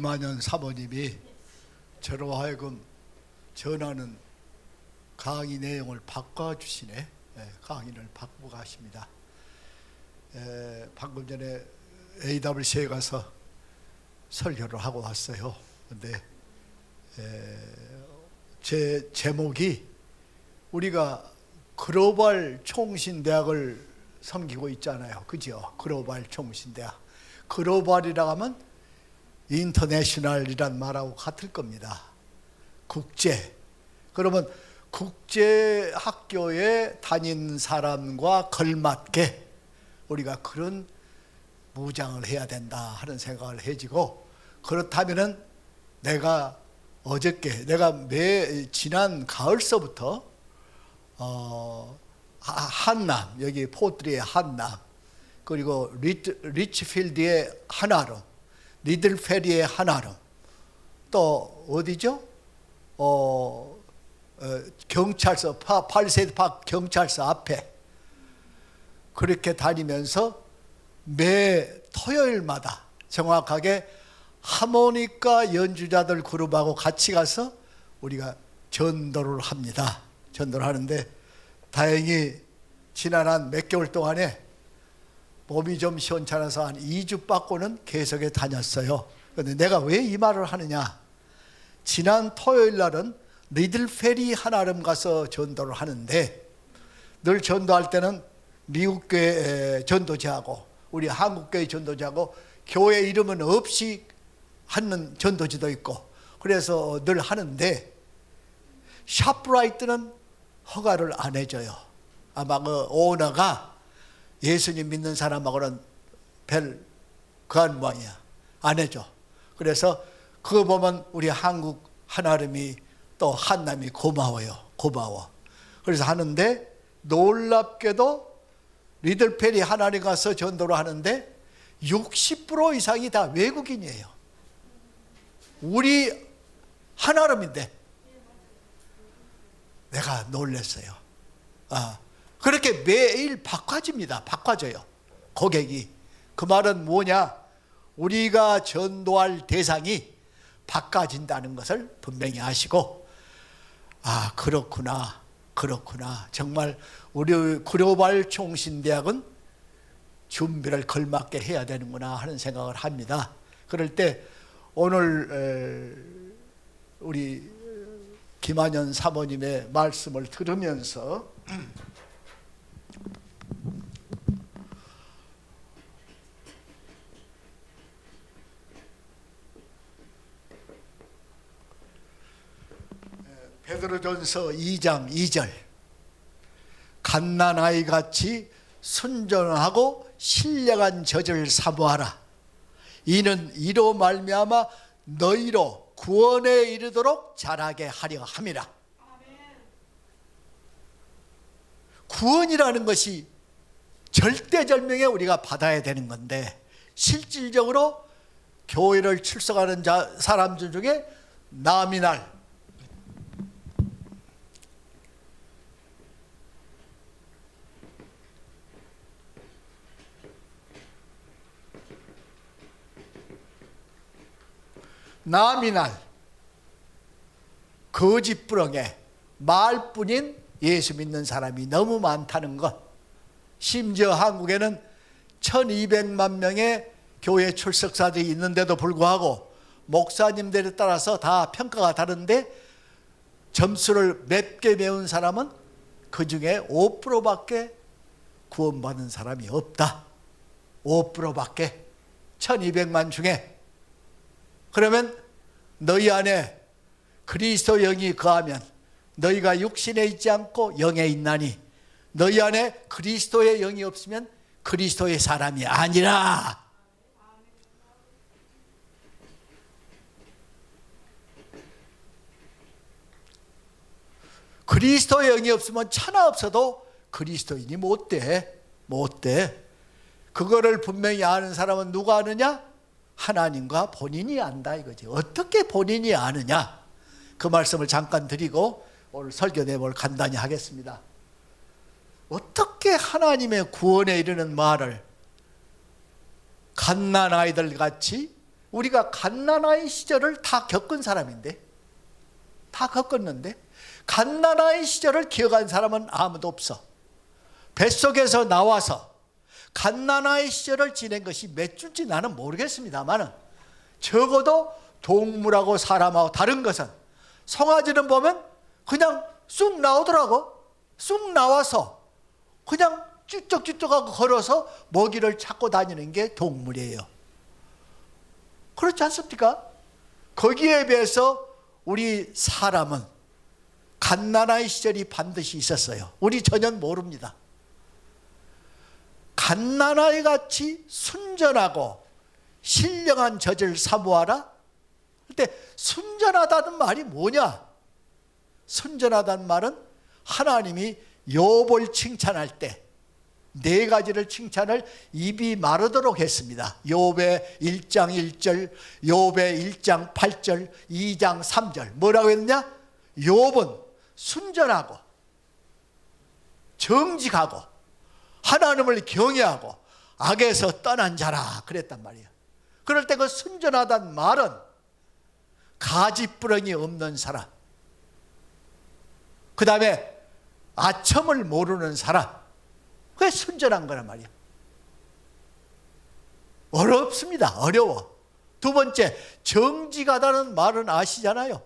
김한현 사모님이 저로 하여금 전하는 강의 내용을 바꿔주시네. 강의를 바꾸고 가십니다. 방금 전에 AWC에 가서 설교를 하고 왔어요. 근데 제 제목이 우리가 글로벌 총신대학을 섬기고 있잖아요. 그죠? 글로벌 총신대학. 글로벌이라고 하면 인터내셔널이란 말하고 같을 겁니다. 국제. 그러면 국제 학교에 다닌 사람과 걸맞게 우리가 그런 무장을 해야 된다 하는 생각을 해지고, 그렇다면은 내가 지난 가을서부터 한남, 여기 포트리의 한남, 그리고 리치필드의 한아름, 리들페리의 한아름, 또 어디죠? 경찰서, 팔세드 파크 경찰서 앞에 그렇게 다니면서 매 토요일마다 정확하게 하모니카 연주자들 그룹하고 같이 가서 우리가 전도를 합니다. 전도를 하는데 다행히 지난 한 몇 개월 동안에 몸이 좀 시원찮아서 한 2주 빠고는 계속해 다녔어요. 그런데 내가 왜 이 말을 하느냐? 지난 토요일 날은 리들페리 한아름 가서 전도를 하는데, 늘 전도할 때는 미국 교회 전도지하고 우리 한국 교회 전도지하고 교회 이름은 없이 하는 전도지도 있고 그래서 늘 하는데, 샤프라이트는 허가를 안 해줘요. 아마 그 오너가 예수님 믿는 사람하고는 그한 모양이야. 안 해줘. 그래서 그거 보면 우리 한국 한아름이 또 한남이 고마워. 그래서 하는데, 놀랍게도 리들페리 한아름 가서 전도를 하는데 60% 이상이 다 외국인이에요. 우리 한아름인데 내가 놀랐어요. 그렇게 매일 바꿔져요. 고객이. 그 말은 뭐냐? 우리가 전도할 대상이 바꿔진다는 것을 분명히 아시고, 그렇구나. 정말 우리 글로벌 총신대학은 준비를 걸맞게 해야 되는구나 하는 생각을 합니다. 그럴 때 오늘 우리 김한현 사모님의 말씀을 들으면서 베드로전서 2장 2절, 갓난아이 같이 순전하고 신령한 젖을 사모하라. 이는 이로 말미암아 너희로 구원에 이르도록 자라게 하려 함이라. 구원이라는 것이 절대절명에 우리가 받아야 되는 건데, 실질적으로 교회를 출석하는 사람들 중에 나미날 거짓부렁에 말뿐인 예수 믿는 사람이 너무 많다는 것. 심지어 한국에는 1200만 명의 교회 출석사들이 있는데도 불구하고 목사님들에 따라서 다 평가가 다른데, 점수를 몇 개 배운 사람은 그 중에 5%밖에 구원받은 사람이 없다. 5%밖에 1200만 중에. 그러면 너희 안에 그리스도 영이 거하면 너희가 육신에 있지 않고 영에 있나니, 너희 안에 그리스도의 영이 없으면 그리스도의 사람이 아니라. 그리스도의 영이 없으면 천하 없어도 그리스도인이 못 돼. 그거를 분명히 아는 사람은 누가 아느냐? 하나님과 본인이 안다 이거지. 어떻게 본인이 아느냐? 그 말씀을 잠깐 드리고 오늘 설교 내용을 간단히 하겠습니다. 어떻게 하나님의 구원에 이르는 말을 갓난아이들 같이 우리가 갓난아이 시절을 다 겪은 사람인데, 다 겪었는데 갓난아이 시절을 기억한 사람은 아무도 없어. 뱃속에서 나와서 갓난아이 시절을 지낸 것이 몇 주인지 나는 모르겠습니다만, 적어도 동물하고 사람하고 다른 것은 송아지는 보면 그냥 쑥 나오더라고. 쑥 나와서 그냥 쭈쩍쭈쩍하고 걸어서 먹이를 찾고 다니는 게 동물이에요. 그렇지 않습니까? 거기에 비해서 우리 사람은 갓난아이 시절이 반드시 있었어요. 우리 전혀 모릅니다. 갓난아이 같이 순전하고 신령한 젖을 사모하라. 근데 순전하다는 말이 뭐냐? 순전하다는 말은 하나님이 욥을 칭찬할 때 네 가지를 칭찬을 입이 마르도록 했습니다. 욥의 1장 1절, 욥의 1장 8절, 2장 3절. 뭐라고 했느냐? 욥은 순전하고 정직하고 하나님을 경외하고 악에서 떠난 자라 그랬단 말이에요. 그럴 때 그 순전하다는 말은 가지부렁이 없는 사람, 그 다음에 아첨을 모르는 사람, 그게 순전한 거란 말이야. 어렵습니다. 어려워. 두 번째, 정직하다는 말은 아시잖아요.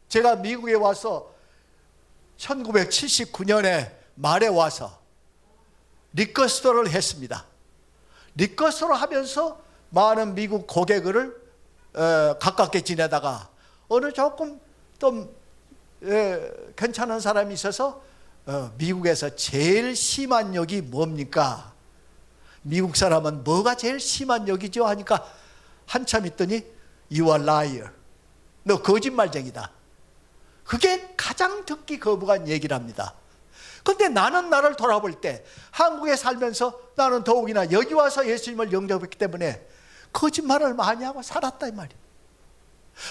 제가 미국에 와서 1979년에 말에 와서 리커스토어를 했습니다. 리커스토어를 하면서 많은 미국 고객을 가깝게 지내다가 어느 조금 좀 괜찮은 사람이 있어서 미국에서 제일 심한 욕이 뭡니까? 미국 사람은 뭐가 제일 심한 욕이죠? 하니까 한참 있더니 You are liar. 너 거짓말쟁이다. 그게 가장 듣기 거부간 얘기랍니다. 그런데 나는 나를 돌아볼 때 한국에 살면서 나는 더욱이나 여기 와서 예수님을 영접했기 때문에 거짓말을 많이 하고 살았다 이 말이에요.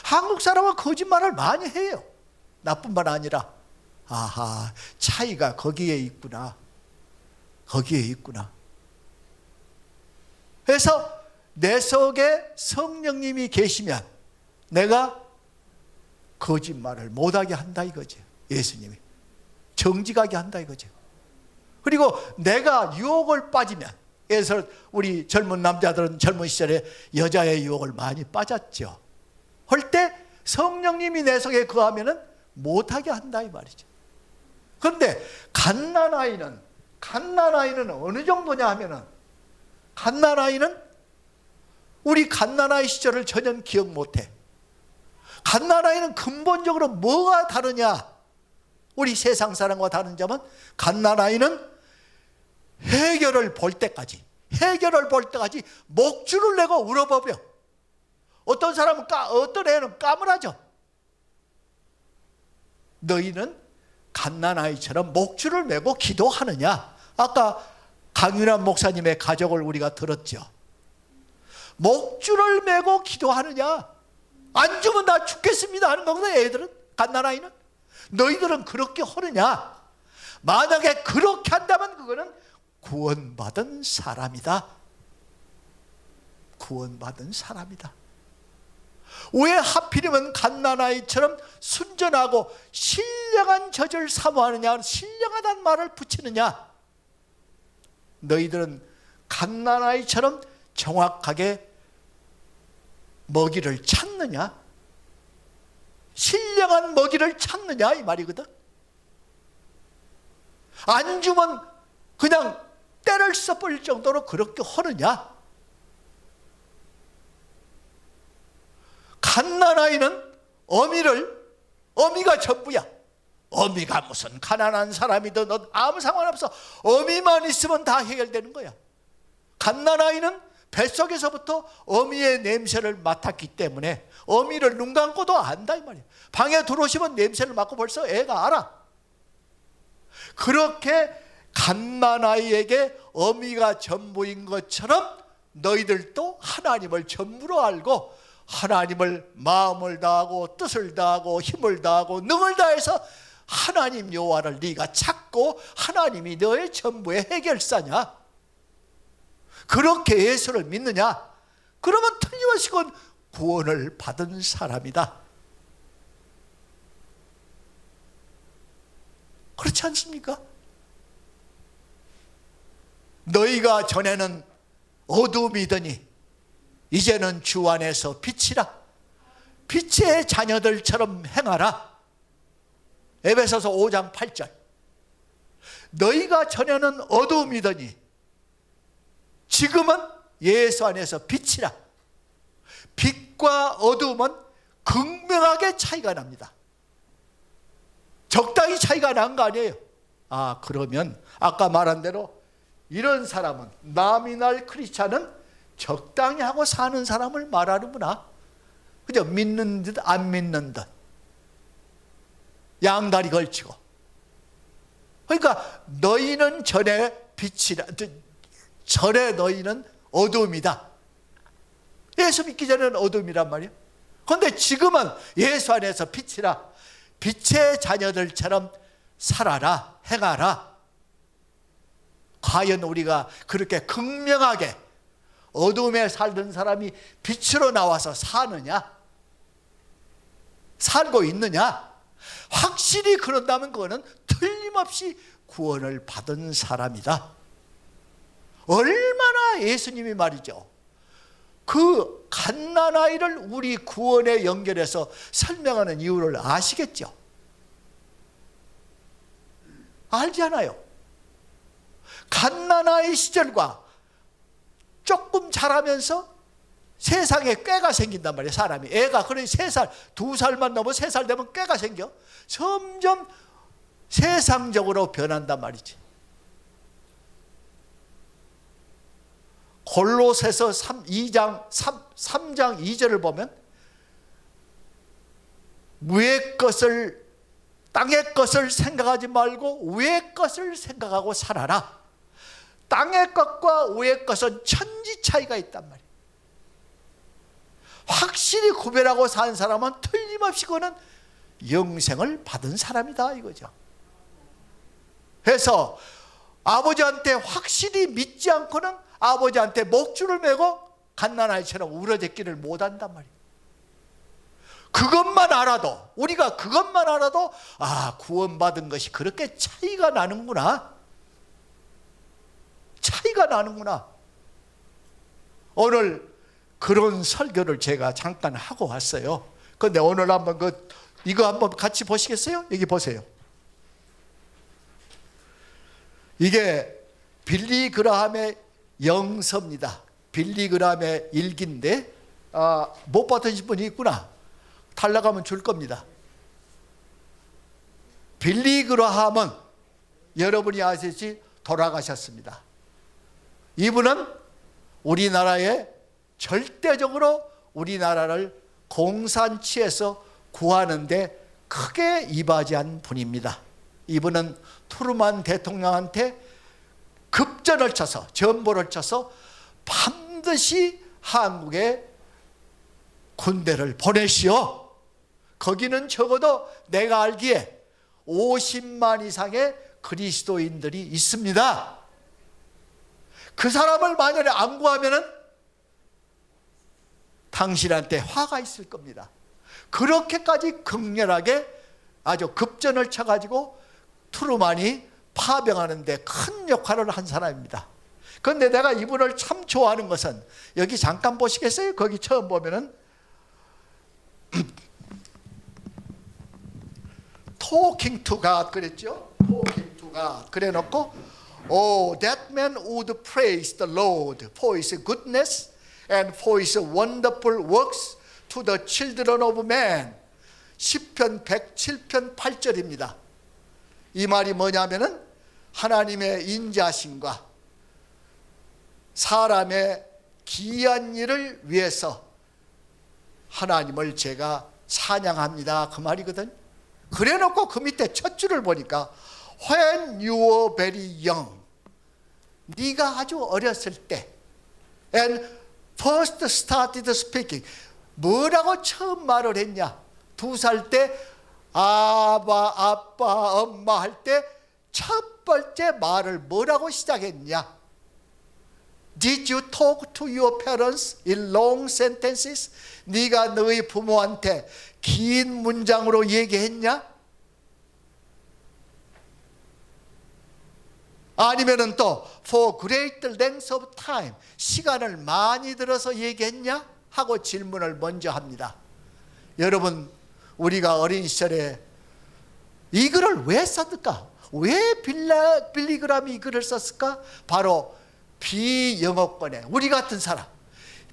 한국 사람은 거짓말을 많이 해요. 나뿐만 아니라. 아하, 차이가 거기에 있구나. 거기에 있구나. 그래서 내 속에 성령님이 계시면 내가 거짓말을 못하게 한다 이거죠. 예수님이 정직하게 한다 이거죠. 그리고 내가 유혹을 빠지면, 그래서 우리 젊은 남자들은 젊은 시절에 여자의 유혹을 많이 빠졌죠. 할 때 성령님이 내 속에 거하면은 못하게 한다 이 말이죠. 그런데 갓난아이는 어느 정도냐 하면은, 갓난아이는 우리 갓난아이 시절을 전혀 기억 못해. 갓난아이는 근본적으로 뭐가 다르냐? 우리 세상 사람과 다른 점은 갓난아이는 해결을 볼 때까지 목줄을 내고 울어버려. 어떤 사람은 어떤 애는 까물하죠. 너희는 갓난아이처럼 목줄을 메고 기도하느냐? 아까 강윤환 목사님의 가족을 우리가 들었죠. 목줄을 메고 기도하느냐? 안 주면 나 죽겠습니다 하는 거거든. 애들은, 갓난아이는. 너희들은 그렇게 하느냐? 만약에 그렇게 한다면 그거는 구원받은 사람이다. 구원받은 사람이다. 왜 하필이면 갓난아이처럼 순전하고 신령한 젖을 사모하느냐? 신령하다는 말을 붙이느냐? 너희들은 갓난아이처럼 정확하게 먹이를 찾느냐? 신령한 먹이를 찾느냐 이 말이거든. 안 주면 그냥 때를 써버릴 정도로 그렇게 하느냐? 갓난아이는 어미가 전부야. 어미가 무슨 가난한 사람이든 아무 상관없어. 어미만 있으면 다 해결되는 거야. 갓난아이는 뱃속에서부터 어미의 냄새를 맡았기 때문에 어미를 눈 감고도 안다 이 말이야. 방에 들어오시면 냄새를 맡고 벌써 애가 알아. 그렇게 갓난아이에게 어미가 전부인 것처럼 너희들도 하나님을 전부로 알고 하나님을 마음을 다하고 뜻을 다하고 힘을 다하고 능을 다해서 하나님 여호와를 네가 찾고 하나님이 너의 전부의 해결사냐? 그렇게 예수를 믿느냐? 그러면 틀림없이 그건 구원을 받은 사람이다. 그렇지 않습니까? 너희가 전에는 어둠이더니 이제는 주 안에서 빛이라. 빛의 자녀들처럼 행하라. 에베소서 5장 8절. 너희가 전에는 어둠이더니 지금은 예수 안에서 빛이라. 빛과 어둠은 극명하게 차이가 납니다. 적당히 차이가 난 거 아니에요. 그러면 아까 말한 대로 이런 사람은, 나미날 크리스찬은 적당히 하고 사는 사람을 말하는구나. 그죠? 믿는 듯 안 믿는 듯 양다리 걸치고. 그러니까 너희는 전에 빛이라, 전에 너희는 어둠이다. 예수 믿기 전에는 어둠이란 말이에요. 그런데 지금은 예수 안에서 빛이라. 빛의 자녀들처럼 살아라, 행하라. 과연 우리가 그렇게 극명하게 어둠에 살던 사람이 빛으로 나와서 사느냐? 살고 있느냐? 확실히 그런다면 그거는 틀림없이 구원을 받은 사람이다. 얼마나 예수님이 말이죠, 그 갓난아이를 우리 구원에 연결해서 설명하는 이유를 아시겠죠? 알잖아요. 갓난아이 시절과 조금 자라면서 세상에 꾀가 생긴단 말이에요. 사람이, 애가 그러니 3살, 2살만 넘어 3살 되면 꾀가 생겨. 점점 세상적으로 변한단 말이지. 골로새서 3장 2절을 보면 위의 것을, 땅의 것을 생각하지 말고 위의 것을 생각하고 살아라. 땅의 것과 위의 것은 천지 차이가 있단 말이에요. 확실히 구별하고 산 사람은 틀림없이 그는 영생을 받은 사람이다 이거죠. 그래서 아버지한테 확실히 믿지 않고는 아버지한테 목줄을 메고 갓난아이처럼 울어댔기를 못한단 말이에요. 그것만 알아도, 우리가 그것만 알아도 구원받은 것이 그렇게 차이가 나는구나. 차이가 나는구나. 오늘 그런 설교를 제가 잠깐 하고 왔어요. 그런데 오늘 한번 이거 한번 같이 보시겠어요? 여기 보세요. 이게 빌리 그라함의 영서입니다. 빌리 그라함의 일기인데 못 받으신 분이 있구나. 탈락하면 줄 겁니다. 빌리 그라함은 여러분이 아시지 돌아가셨습니다. 이분은 우리나라에 절대적으로 우리나라를 공산치에서 구하는데 크게 이바지한 분입니다. 이분은 트루만 대통령한테 급전을 쳐서, 전보를 쳐서 반드시 한국에 군대를 보내시오. 거기는 적어도 내가 알기에 50만 이상의 그리스도인들이 있습니다. 그 사람을 만약에 안 구하면은 당신한테 화가 있을 겁니다. 그렇게까지 극렬하게 아주 급전을 쳐가지고 트루만이 파병하는데 큰 역할을 한 사람입니다. 그런데 내가 이분을 참 좋아하는 것은, 여기 잠깐 보시겠어요? 거기 처음 보면은 Talking to God 그랬죠? Talking to God 그래 놓고 that man would praise the Lord for his goodness and for his wonderful works to the children of man. 시편 107편 8절입니다. 이 말이 뭐냐면은 하나님의 인자심과 사람의 기이한 일을 위해서 하나님을 제가 찬양합니다, 그 말이거든. 그래 놓고 그 밑에 첫 줄을 보니까 When you were very young, 네가 아주 어렸을 때, and first started speaking, 뭐라고 처음 말을 했냐? 2살 때 아빠, 엄마 할 때 첫 번째 말을 뭐라고 시작했냐? Did you talk to your parents in long sentences? 네가 너희 부모한테 긴 문장으로 얘기했냐? 아니면은 또 for great length of time, 시간을 많이 들어서 얘기했냐? 하고 질문을 먼저 합니다. 여러분, 우리가 어린 시절에 이 글을 왜 썼을까? 왜 빌리그람이 이 글을 썼을까? 바로 비영어권에, 우리 같은 사람,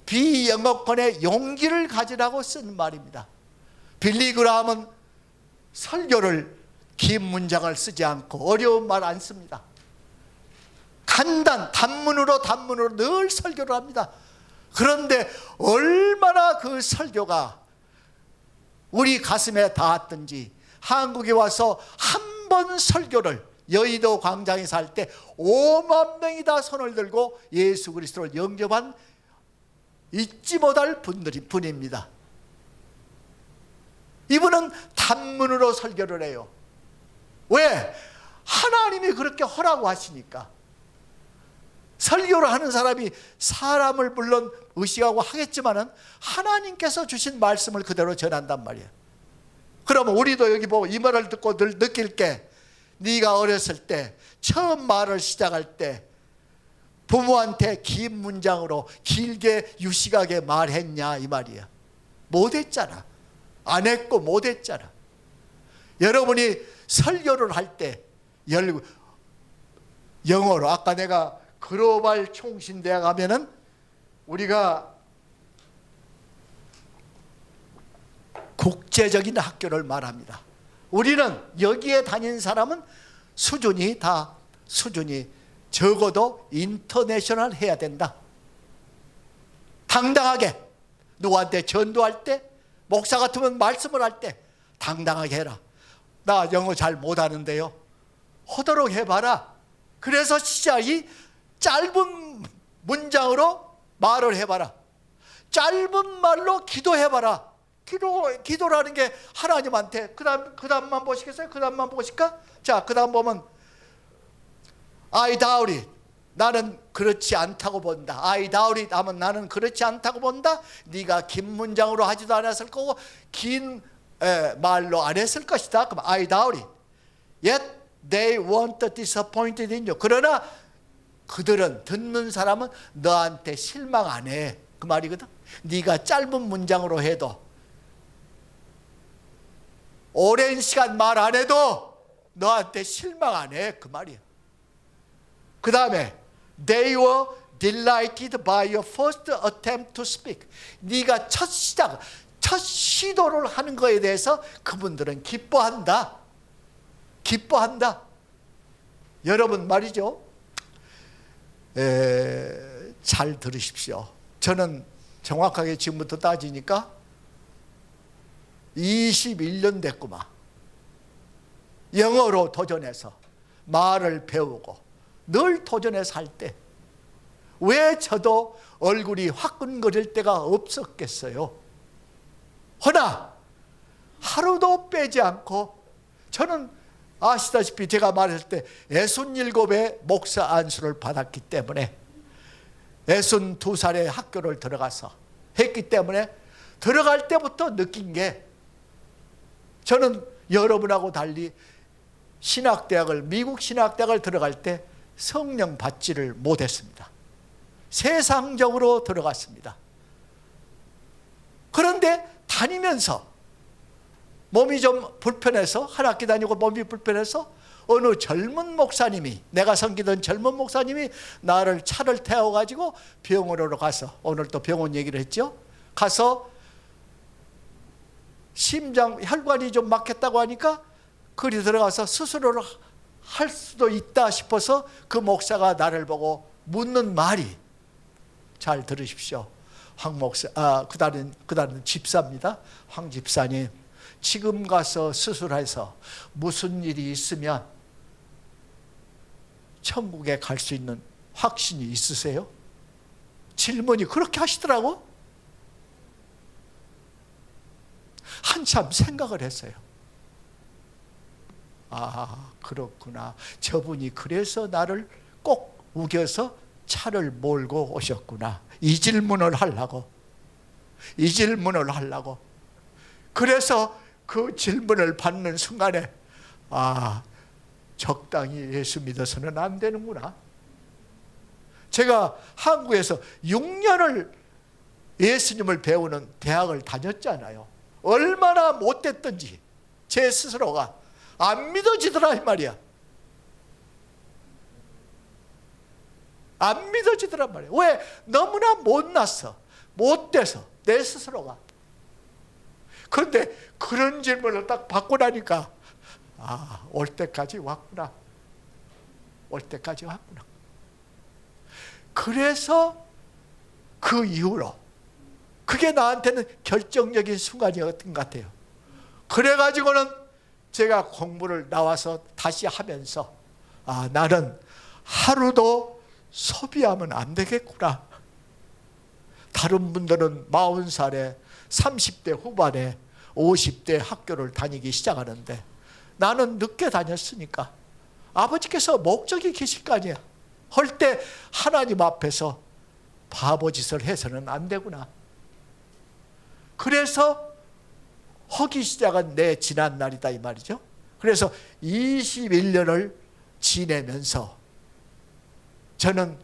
비영어권의 용기를 가지라고 쓴 말입니다. 빌리그람은 설교를 긴 문장을 쓰지 않고 어려운 말 안 씁니다. 단문으로 늘 설교를 합니다. 그런데 얼마나 그 설교가 우리 가슴에 닿았던지, 한국에 와서 한 번 설교를 여의도 광장에서 할 때 5만 명이 다 손을 들고 예수 그리스도를 영접한 잊지 못할 분입니다. 이분은 단문으로 설교를 해요. 왜? 하나님이 그렇게 하라고 하시니까. 설교를 하는 사람이 사람을 물론 의식하고 하겠지만은 하나님께서 주신 말씀을 그대로 전한단 말이에요. 그러면 우리도 여기 보고 이 말을 듣고 늘 느낄 게, 네가 어렸을 때 처음 말을 시작할 때 부모한테 긴 문장으로 길게 유식하게 말했냐 이 말이야. 못했잖아. 안 했고 못했잖아. 여러분이 설교를 할 때 영어로, 아까 내가 글로벌 총신대학 가면은 우리가 국제적인 학교를 말합니다. 우리는 여기에 다닌 사람은 수준이 적어도 인터내셔널 해야 된다. 당당하게 누구한테 전도할 때, 목사 같으면 말씀을 할 때 당당하게 해라. 나 영어 잘 못하는데요. 하도록 해봐라. 그래서 시작이 짧은 문장으로 말을 해봐라. 짧은 말로 기도해봐라. 기도라는 게 하나님한테, 그 다음만 보시겠어요? 그 다음만 보실까? 자, 그 다음 보면 I doubt it. 나는 그렇지 않다고 본다. I doubt it 하면 나는 그렇지 않다고 본다. 네가 긴 문장으로 하지도 않았을 거고 긴 말로 안 했을 것이다. 그럼 I doubt it. Yet they weren't disappointed in you. 그러나 그들은, 듣는 사람은 너한테 실망 안 해. 그 말이거든. 네가 짧은 문장으로 해도, 오랜 시간 말 안 해도 너한테 실망 안 해. 그 말이야. 그 다음에 They were delighted by your first attempt to speak. 네가 첫 시도를 하는 거에 대해서 그분들은 기뻐한다. 여러분 말이죠. 잘 들으십시오. 저는 정확하게 지금부터 따지니까 21년 됐구만. 영어로 도전해서 말을 배우고 늘 도전해서 할 때 왜 저도 얼굴이 화끈거릴 때가 없었겠어요. 허나 하루도 빼지 않고, 저는 아시다시피 제가 말했을 때 67의 목사 안수를 받았기 때문에 62살에 학교를 들어가서 했기 때문에 들어갈 때부터 느낀 게, 저는 여러분하고 달리 미국 신학대학을 들어갈 때 성령 받지를 못했습니다. 세상적으로 들어갔습니다. 그런데 다니면서 몸이 좀 불편해서, 한 학기 다니고 몸이 불편해서 어느 젊은 목사님이, 내가 섬기던 젊은 목사님이 나를 차를 태워가지고 병원으로 가서, 오늘 또 병원 얘기를 했죠. 가서 혈관이 좀 막혔다고 하니까 그리 들어가서 수술을 할 수도 있다 싶어서 그 목사가 나를 보고 묻는 말이, 잘 들으십시오. 황 목사, 그다음은 집사입니다. 황 집사님, 지금 가서 수술해서 무슨 일이 있으면 천국에 갈 수 있는 확신이 있으세요? 질문이 그렇게 하시더라고. 한참 생각을 했어요. 아, 그렇구나. 저분이 그래서 나를 꼭 우겨서 차를 몰고 오셨구나. 이 질문을 하려고. 그래서 그 질문을 받는 순간에 적당히 예수 믿어서는 안 되는구나. 제가 한국에서 6년을 예수님을 배우는 대학을 다녔잖아요. 얼마나 못됐든지 제 스스로가 안 믿어지더라 이 말이야. 안 믿어지더란 말이야. 왜? 너무나 못났어. 못돼서 내 스스로가. 그런데 그런 질문을 딱 받고 나니까 올 때까지 왔구나. 그래서 그 이후로 그게 나한테는 결정적인 순간이었던 것 같아요. 그래가지고는 제가 공부를 나와서 다시 하면서 나는 하루도 소비하면 안 되겠구나. 다른 분들은 40살에 30대 후반에 50대 학교를 다니기 시작하는데 나는 늦게 다녔으니까 아버지께서 목적이 계실 거 아니야. 할 때 하나님 앞에서 바보짓을 해서는 안 되구나. 그래서 하기 시작한 내 지난 날이다 이 말이죠. 그래서 21년을 지내면서 저는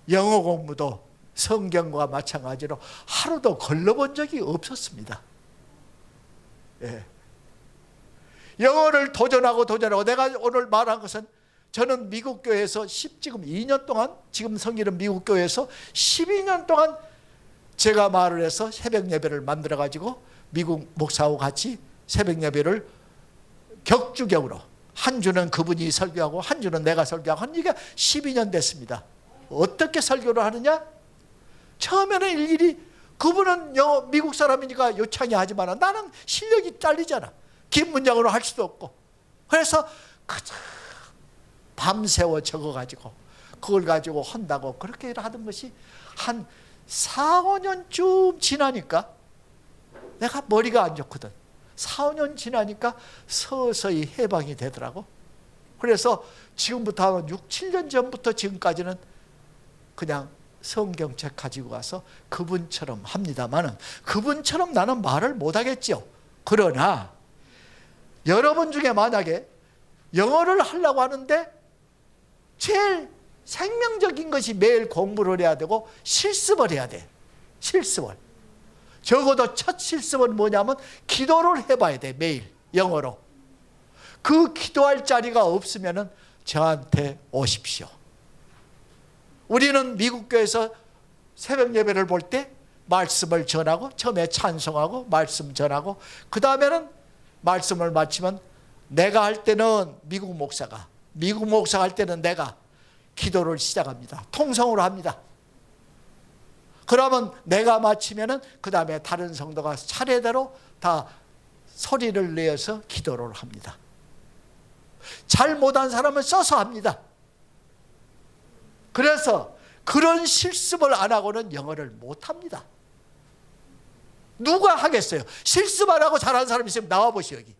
영어 공부도 성경과 마찬가지로 하루도 걸러본 적이 없었습니다. 영어를 도전하고 내가 오늘 말한 것은 저는 미국 교회에서 지금 2년 동안, 지금 성일은 미국 교회에서 12년 동안 제가 말을 해서 새벽 예배를 만들어 가지고 미국 목사하고 같이 새벽 예배를 격주격으로 한 주는 그분이 설교하고 한 주는 내가 설교하고 한 지가 12년 됐습니다. 어떻게 설교를 하느냐? 처음에는 일일이 그분은 미국 사람이니까 요창이 하지만 나는 실력이 딸리잖아. 긴 문장으로 할 수도 없고. 그래서 밤새워 적어가지고 그걸 가지고 한다고 그렇게 하던 것이 한 4, 5년쯤 지나니까 내가 머리가 안 좋거든. 4, 5년 지나니까 서서히 해방이 되더라고. 그래서 지금부터 한 6, 7년 전부터 지금까지는 그냥 성경책 가지고 가서 그분처럼 합니다만은 그분처럼 나는 말을 못하겠죠. 그러나 여러분 중에 만약에 영어를 하려고 하는데 제일 생명적인 것이 매일 공부를 해야 되고 실습을 해야 돼. 실습을. 적어도 첫 실습은 뭐냐면 기도를 해봐야 돼. 매일 영어로. 그 기도할 자리가 없으면 저한테 오십시오. 우리는 미국 교회에서 새벽 예배를 볼 때 말씀을 전하고 처음에 찬송하고 말씀 전하고 그 다음에는 말씀을 마치면 내가 할 때는 미국 목사가 할 때는 내가 기도를 시작합니다. 통성으로 합니다. 그러면 내가 마치면은 그 다음에 다른 성도가 차례대로 다 소리를 내어서 기도를 합니다. 잘 못한 사람은 써서 합니다. 그래서 그런 실습을 안 하고는 영어를 못합니다. 누가 하겠어요? 실습 안 하고 잘하는 사람 있으면 나와보시오 여기.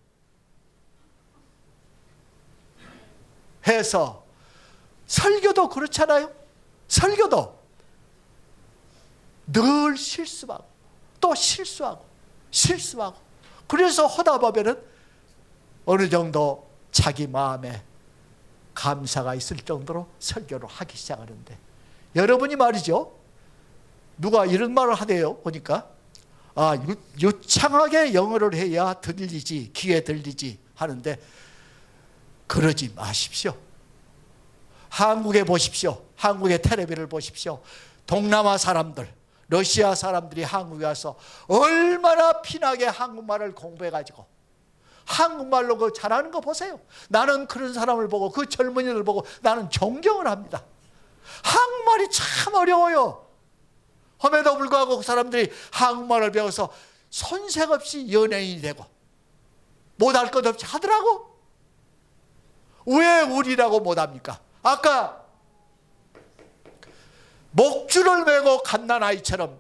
해서 설교도 그렇잖아요. 설교도 늘 실습하고 또 실수하고 그래서 하다 보면은 어느 정도 자기 마음에 감사가 있을 정도로 설교를 하기 시작하는데 여러분이 말이죠. 누가 이런 말을 하대요. 보니까 유창하게 영어를 해야 들리지 귀에 들리지 하는데 그러지 마십시오. 한국에 보십시오. 한국의 텔레비를 보십시오. 동남아 사람들, 러시아 사람들이 한국에 와서 얼마나 피나게 한국말을 공부해가지고 한국말로 그 잘하는 거 보세요. 나는 그런 사람을 보고 그 젊은이들 보고 나는 존경을 합니다. 한국말이 참 어려워요. 험에도 불구하고 그 사람들이 한국말을 배워서 손색 없이 연예인이 되고 못할 것 없이 하더라고. 왜 우리라고 못합니까? 아까 목줄을 메고 갓난아이처럼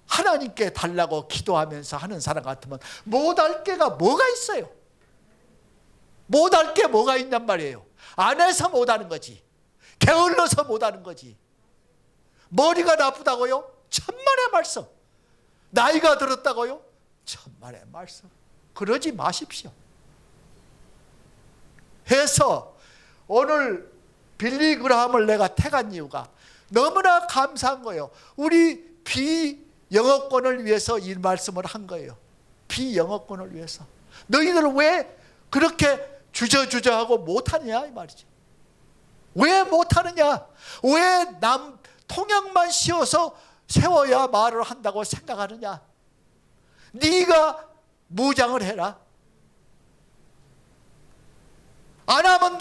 하나님께 달라고 기도하면서 하는 사람 같으면 못할 게가 뭐가 있어요? 못할 게 뭐가 있냔 말이에요. 안 해서 못하는 거지. 게을러서 못하는 거지. 머리가 나쁘다고요? 천만의 말씀. 나이가 들었다고요? 천만의 말씀. 그러지 마십시오. 해서 오늘 빌리 그라함을 내가 택한 이유가 너무나 감사한 거예요. 우리 비영어권을 위해서 이 말씀을 한 거예요. 비영어권을 위해서. 너희들 왜 그렇게 주저주저하고 못하느냐 이 말이지. 왜 못하느냐? 왜 남 통역만 씌워서 세워야 말을 한다고 생각하느냐? 네가 무장을 해라. 안 하면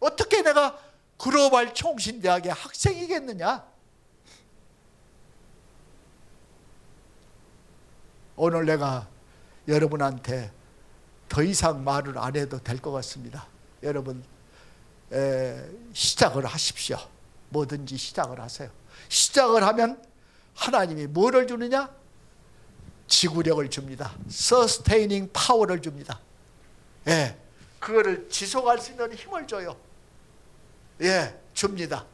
어떻게 내가 글로벌 총신대학의 학생이겠느냐? 오늘 내가 여러분한테 더 이상 말을 안 해도 될 것 같습니다. 여러분 시작을 하십시오. 뭐든지 시작을 하세요. 시작을 하면 하나님이 뭐를 주느냐? 지구력을 줍니다. 서스테이닝 파워를 줍니다. 예, 그거를 지속할 수 있는 힘을 줘요. 예, 줍니다.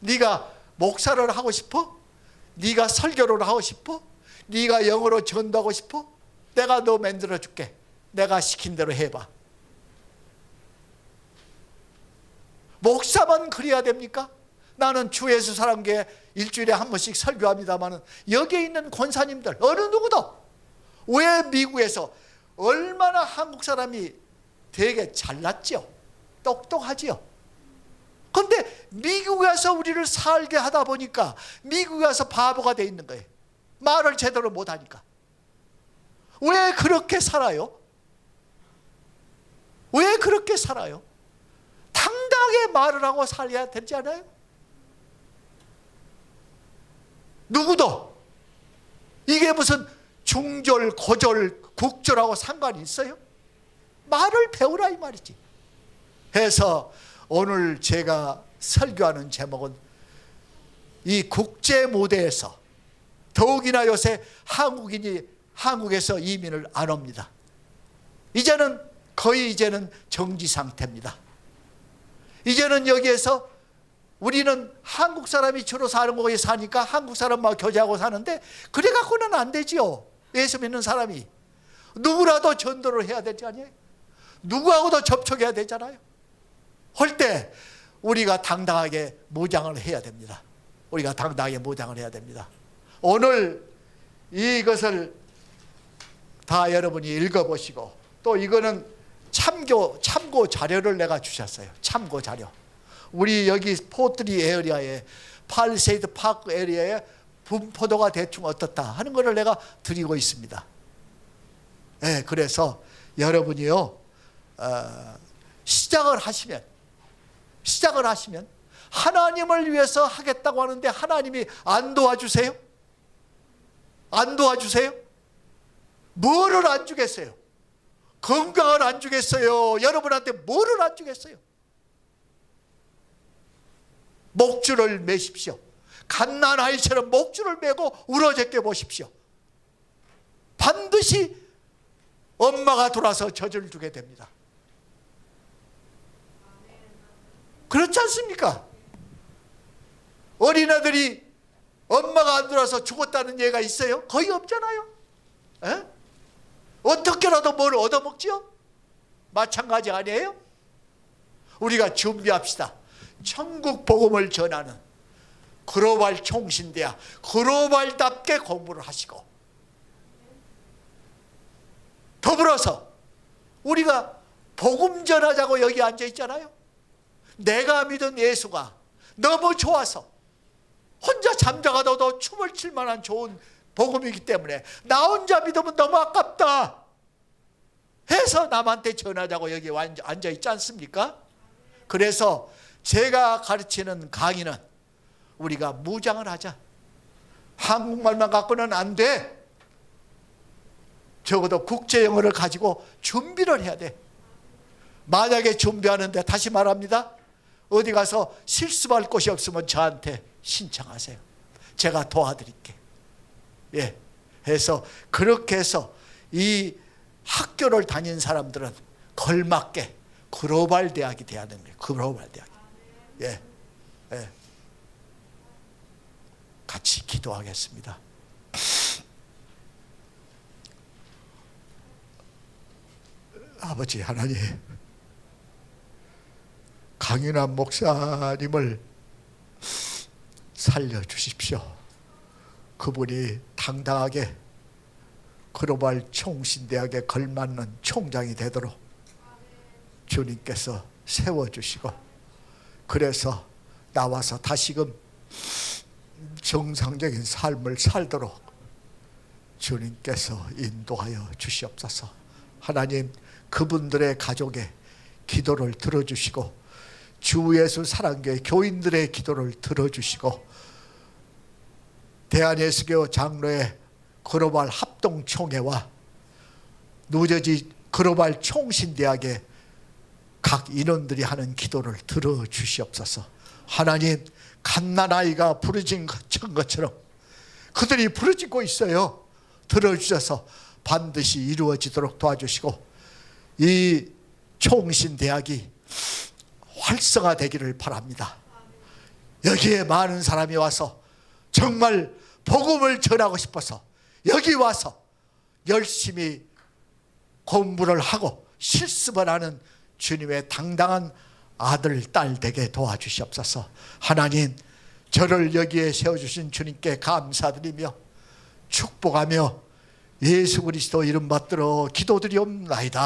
네가 목사를 하고 싶어? 네가 설교를 하고 싶어? 네가 영어로 전도하고 싶어? 내가 너 만들어 줄게. 내가 시킨 대로 해봐. 목사만 그래야 됩니까? 나는 주 예수 사랑교회 일주일에 한 번씩 설교합니다만 여기에 있는 권사님들 어느 누구도 왜 미국에서 얼마나 한국 사람이 되게 잘났죠? 똑똑하지요? 그런데 미국에 와서 우리를 살게 하다 보니까 미국에 와서 바보가 돼 있는 거예요. 말을 제대로 못하니까. 왜 그렇게 살아요? 왜 그렇게 살아요? 당당하게 말을 하고 살아야 되지 않아요? 누구도 이게 무슨 중절, 고절, 국절하고 상관이 있어요? 말을 배우라 이 말이지. 해서 오늘 제가 설교하는 제목은 이 국제 무대에서 더욱이나 요새 한국인이 한국에서 이민을 안 옵니다. 이제는 정지 상태입니다. 이제는 여기에서 우리는 한국 사람이 주로 사는 곳에 사니까 한국 사람하고 교제하고 사는데 그래 갖고는 안 되지요. 예수 믿는 사람이 누구라도 전도를 해야 되지 않아요? 누구하고도 접촉해야 되잖아요. 할 때 우리가 당당하게 무장을 해야 됩니다. 우리가 당당하게 무장을 해야 됩니다. 오늘 이것을 다 여러분이 읽어보시고 또 이거는 참고 자료를 내가 주셨어요. 참고 자료. 우리 여기 포트리 에리아에 팔리세이드 파크 에리아에 분포도가 대충 어떻다 하는 것을 내가 드리고 있습니다. 네, 그래서 여러분이요 시작을 하시면 하나님을 위해서 하겠다고 하는데 하나님이 안 도와주세요? 안 도와주세요? 뭐를 안 주겠어요? 건강을 안 주겠어요? 여러분한테 뭐를 안 주겠어요? 목줄을 매십시오. 갓난아이처럼 목줄을 매고 울어제껴 보십시오. 반드시 엄마가 돌아서 젖을 주게 됩니다. 그렇지 않습니까? 어린아들이 엄마가 안 돌아서 죽었다는 예가 있어요? 거의 없잖아요. 에? 어떻게라도 뭘 얻어먹지요? 마찬가지 아니에요? 우리가 준비합시다. 천국 복음을 전하는 글로벌 총신대학, 글로벌답게 공부를 하시고 더불어서 우리가 복음 전하자고 여기 앉아 있잖아요. 내가 믿은 예수가 너무 좋아서 혼자 잠자가도 춤을 출 만한 좋은 복음이기 때문에 나 혼자 믿으면 너무 아깝다 해서 남한테 전하자고 여기 앉아 있지 않습니까? 그래서 제가 가르치는 강의는 우리가 무장을 하자. 한국말만 갖고는 안 돼. 적어도 국제 영어를 가지고 준비를 해야 돼. 만약에 준비하는데 다시 말합니다. 어디 가서 실습할 곳이 없으면 저한테 신청하세요. 제가 도와드릴게. 예. 해서 그렇게 해서 이 학교를 다닌 사람들은 걸맞게 글로벌 대학이 돼야 됩니다. 글로벌 대학. 예. 예. 같이 기도하겠습니다. 아버지 하나님, 강윤환 목사님을 살려주십시오. 그분이 당당하게 글로벌 총신대학에 걸맞는 총장이 되도록 주님께서 세워주시고, 그래서 나와서 다시금 정상적인 삶을 살도록 주님께서 인도하여 주시옵소서. 하나님, 그분들의 가족의 기도를 들어주시고, 주 예수 사랑교회 교인들의 기도를 들어주시고, 대한예수교 장로의 글로벌 합동총회와 뉴저지 글로벌 총신대학의 각 인원들이 하는 기도를 들어주시옵소서. 하나님, 갓난아이가 부르짖은 것처럼 그들이 부르짖고 있어요. 들어주셔서 반드시 이루어지도록 도와주시고, 이 총신대학이 활성화되기를 바랍니다. 여기에 많은 사람이 와서 정말 복음을 전하고 싶어서 여기 와서 열심히 공부를 하고 실습을 하는 주님의 당당한 아들, 딸 되게 도와주시옵소서. 하나님, 저를 여기에 세워주신 주님께 감사드리며 축복하며 예수 그리스도 이름 받들어 기도드리옵나이다.